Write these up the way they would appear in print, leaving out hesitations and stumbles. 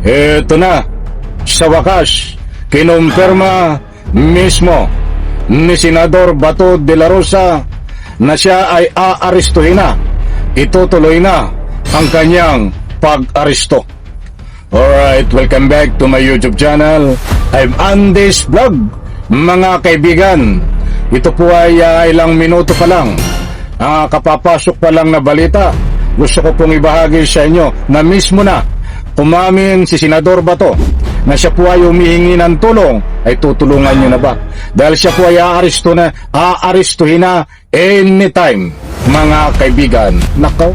Eto na, sa wakas, kinumpirma mismo ni Senador Bato de la Rosa na siya ay aarestuhin na. Itutuloy na ang kanyang pag-aresto. Alright, welcome back to my YouTube channel. I'm Andes Vlog. Mga kaibigan, ito po ay ilang minuto pa lang, kapapasok pa lang na balita. Gusto ko pong ibahagi sa inyo na mismo na umamin si Senador Bato na siya po ay humihingi ng tulong. Ay tutulungan nyo na ba? Dahil siya po ay aarestuhin na anytime, mga kaibigan. Nakaw,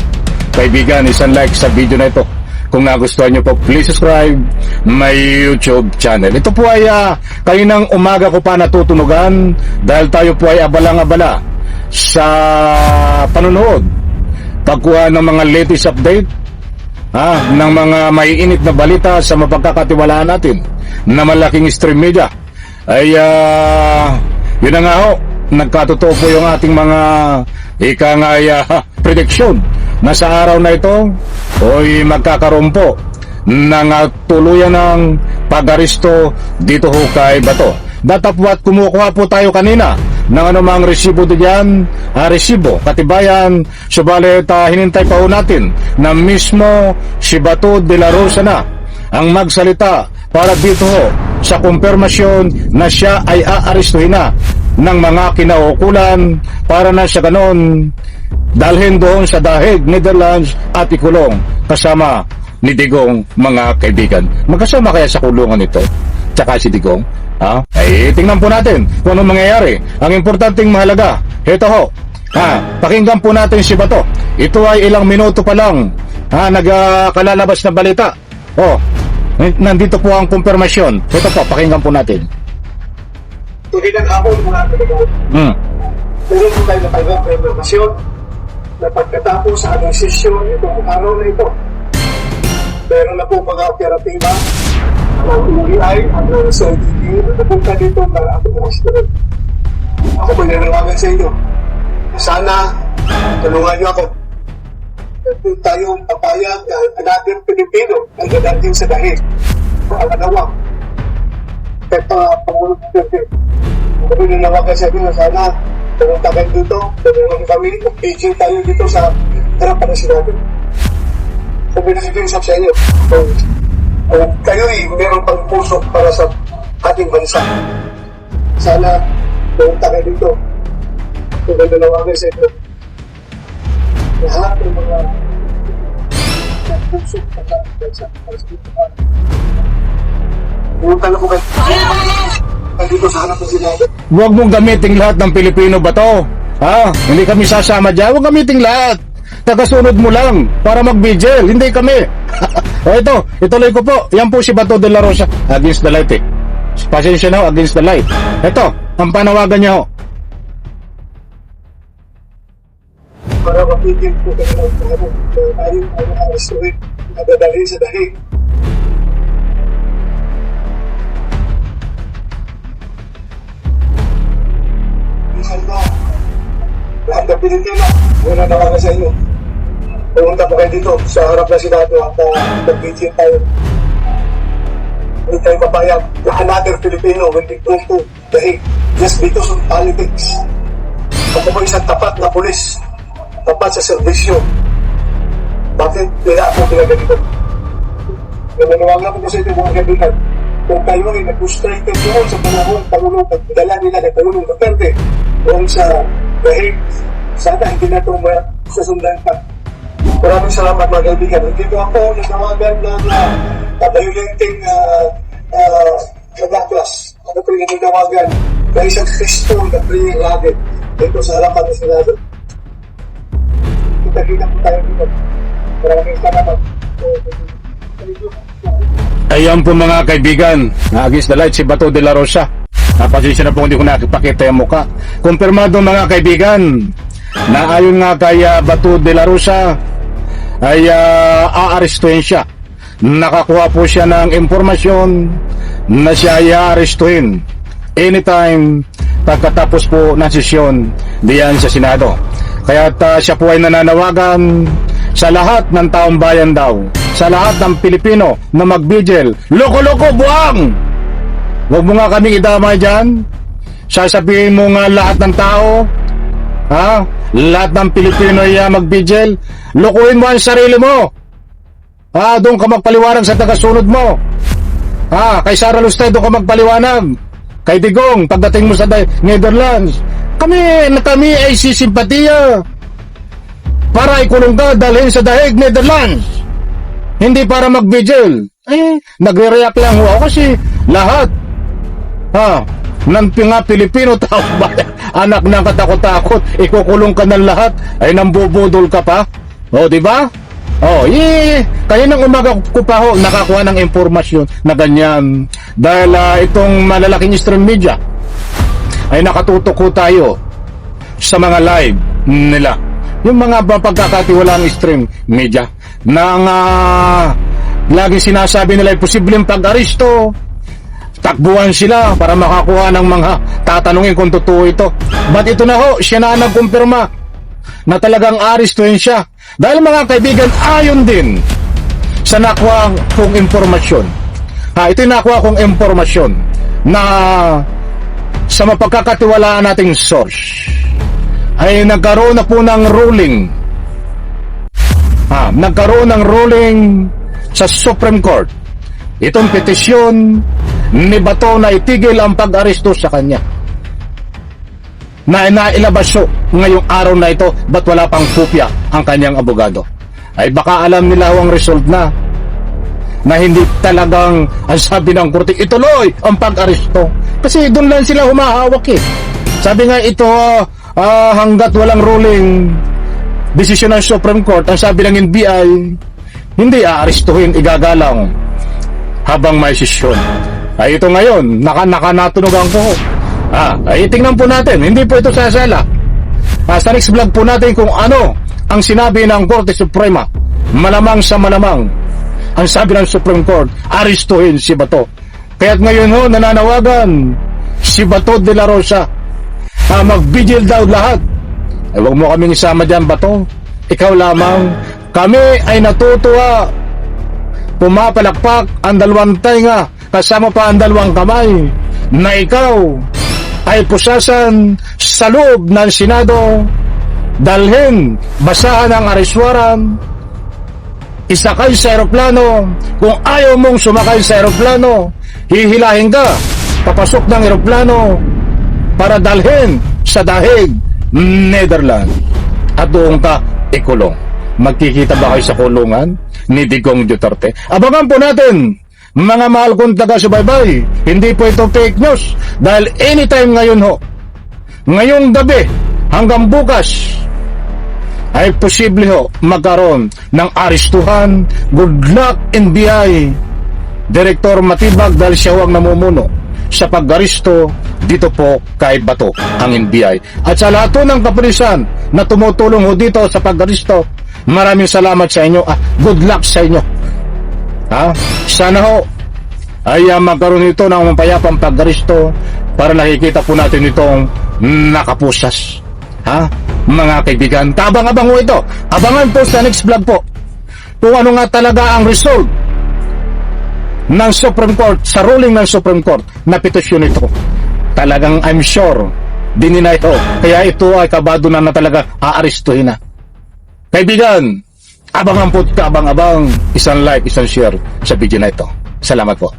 kaibigan, isang like sa video na ito. Kung nagustuhan nyo po, please subscribe my YouTube channel. Ito po ay kaninang umaga ko pa natutunugan dahil tayo po ay abalang-abala sa panunood, pagkuha ng mga latest update ng mga maiinit na balita sa mapagkakatiwalaan natin na malaking stream media. Ay yun na nga ho, nagkatotoo po yung ating mga prediction na sa araw na ito oy magkakaroon po ng tuluyan ng pag-aresto dito ho kay Bato. Datapwat kumukuha po tayo kanina ng anumang resibo diyan, resibo, katibayan, subalit hinintay pa ho natin na mismo si Bato de la Rosa na ang magsalita para dito ho sa kumpirmasyon na siya ay aarestuhin na ng mga kinaukulan para na sa ganon dalhin doon sa Dahig, Netherlands at ikulong kasama ni Digong, mga kaibigan. Magkasama kaya sa kulungan ito tsaka si Digong? Ay tingnan po natin kung anong mangyayari. Ang importanteng mahalaga, ito ho, pakinggan po natin si Bato. Ito ay ilang minuto pa lang nagkalalabas na balita. Nandito po ang kumpirmasyon. Ito po, pakinggan po natin. Tulinan ako mga kaibigan. Meron po tayo na kailang informasyon na pagkatapos sa aming sesyon itong araw na ito, meron na po mga operatiba ng UEI at ng CIDG na napunta dito para ako na restaurant. Ako po nanawagan sa inyo. Sana tulungan niyo ako. Nandun tayong papayag na another Pilipino ang gadating sa Dahig. Pangalawa, kahit Pangulong Duterte. Ako po nanawagan sa inyo na sana pumunta kayo dito, tulungan kami, mag-aging tayo dito sa harapan ng Senado. Kung binasikinisap sa inyo, kung kayo'y meron pang puso para sa ating bansa, sana pumunta kayo dito. Kung nanawagan sa inyo, lahat ng mga puso para sa ating bansa, para sa ating bansa. Pumunta na po kayo. Dito sa harap ng Senado. Huwag mong gamitin lahat ng Pilipino, Bato. Hindi kami sasama dyan. Huwag gamitin lahat. Tagasunod mo lang para mag-vigil. Hindi kami. Ito, ituloy ko po. Yan po si Bato de la Rosa. Against the light Pasensya na ho, against the light. Ito, ang panawagan niya ho. Para mapigil po kayo ng tayo ang arestuhin na dadalhin sa Dahig. Lahat ng Pilipino, muna nawagan sa inyo. Pumunta po kayo dito sa harap ng Senado at mag-vigil tayo. Hindi tayo papayag na another Filipino will be thrown to Dahig just because of politics. Ako po isang tapat na pulis, tapat sa serbisyo. Bakit kaya ako pinaganito? Nanawagan ko sa inyo mga kaibigan, kung kayo ay nag-frustrated doon sa panahon Pangulong pagdala nila ng Pangulong Duterte doon sa Dahig, sana hindi na ito susundan pa. Maraming salamat mga kaibigan. Hindi ko ako nanawagan ng violating backlash. Ano ko yung nanawagan na isang Kristo na praying agad dito sa harapan ng Senado. Kita-kita po tayo dito. Maraming salamat. Ayan po mga kaibigan, against the light si Bato de la Rosa. Pasensya na po hindi ko nakipakita yung mukha. Kumpirmado mga kaibigan na ayon nga kay Bato de la Rosa ay aarestuhin siya. Nakakuha po siya ng impormasyon na siya ay aarestuhin anytime pagkatapos po ng sesyon diyan sa Senado. Kaya siya po ay nananawagan sa lahat ng taong bayan daw sa lahat ng Pilipino na magbigil. Loko-loko, buwang! Huwag mo nga kaming idamay dyan. Sasabihin mo nga lahat ng tao, ha? Lahat ng Pilipino ay magbigil. Lokohin mo ang sarili mo. Ha? Doon ka magpaliwanag sa tagasunod mo. Ha? Kay Sara Lustay, doon ka magpaliwanag. Kay Digong, pagdating mo sa Netherlands. Kami ay sisimpatiya para ikulong ka dalhin sa dahig Netherlands. Hindi para mag-vigil. Nagre-react lang ako kasi lahat ng mga Pilipino tao ba, anak ng katakot-takot, ikukulong ka ng lahat, ay nambubudol ka pa. O, di ba? Kaninang umaga ko pa ho nakakuha ng impormasyon na ganyan. Dahil itong malalaking stream media ay nakatutok ko tayo sa mga live nila. Yung mga pagkakatiwalaang stream media na laging sinasabi nila ay posibleng pag-aristo. Takbuhan sila para makakuha ng mga tatanungin kung totoo ito. But ito na ho, siya na nagkumpirma na talagang aristuhin siya. Dahil mga kaibigan, ayon din sa nakuha kong impormasyon. Ito yung nakuha kong impormasyon na sa mapagkakatiwalaan nating source ay nagkaroon na po ng ruling. Nagkaroon ng ruling sa Supreme Court. Itong petisyon ni Bato na itigil ang pag-aresto sa kanya na nailabas ngayong araw na ito, ba't wala pang kopya ang kanyang abogado? Ay baka alam nila ang result na hindi talagang ang sabi ng korte ituloy ang pag-aresto, kasi doon lang sila humahawak Sabi nga ito, hanggat walang ruling desisyon ng Supreme Court, ang sabi ng NBI, hindi aarestuhin, igagalang habang may sesyon. Ay ito ngayon, nakanatunugan ko. Ay tingnan po natin, hindi po ito sasala. Sa next vlog po natin kung ano ang sinabi ng Korte Suprema. Malamang sa malamang, ang sabi ng Supreme Court, aristuhin si Bato. Kaya't ngayon ho, nananawagan si Bato de la Rosa, magbigil daw lahat. Ay huwag mo kaming isama dyan, Bato. Ikaw lamang. Kami ay natutuwa. Pumapalakpak ang dalawang tainga, kasama pa ang dalawang kamay, na ikaw ay pusasan sa loob ng Senado, dalhin, basahan ang areswaran, isakay sa aeroplano. Kung ayaw mong sumakay sa aeroplano, hihilahin ka papasok ng aeroplano para dalhin sa dahig Netherlands at doon ka ikulong. Magkikita ba kayo sa kulungan ni Digong Duterte? Abangan po natin, mga mahal kong taga-subaybay. Hindi po ito fake news, dahil anytime ngayon ho, ngayong gabi hanggang bukas, ay posible ho magkaroon ng aristuhan. Good luck NBI Director Matibag, dahil siya ang namumuno sa pag-aristo dito po kay Bato, ang NBI. At sa lahat po ng kapulisan na tumutulong ho dito sa pag-aristo, maraming salamat sa inyo. Good luck sa inyo. Sana ho ay magkaroon ito ng mapayapang pag-aristo para nakikita po natin itong nakapusas. Mga kaibigan, tabang-abang ho ito. Abangan po sa next vlog po kung ano nga talaga ang result ng Supreme Court, sa ruling ng Supreme Court na petisyon ito. Talagang I'm sure dininay ito, kaya ito ay kabado na talaga aarestuhin na. Kaibigan, abangan po, abang-abang, isang like, isang share sa video na ito. Salamat po.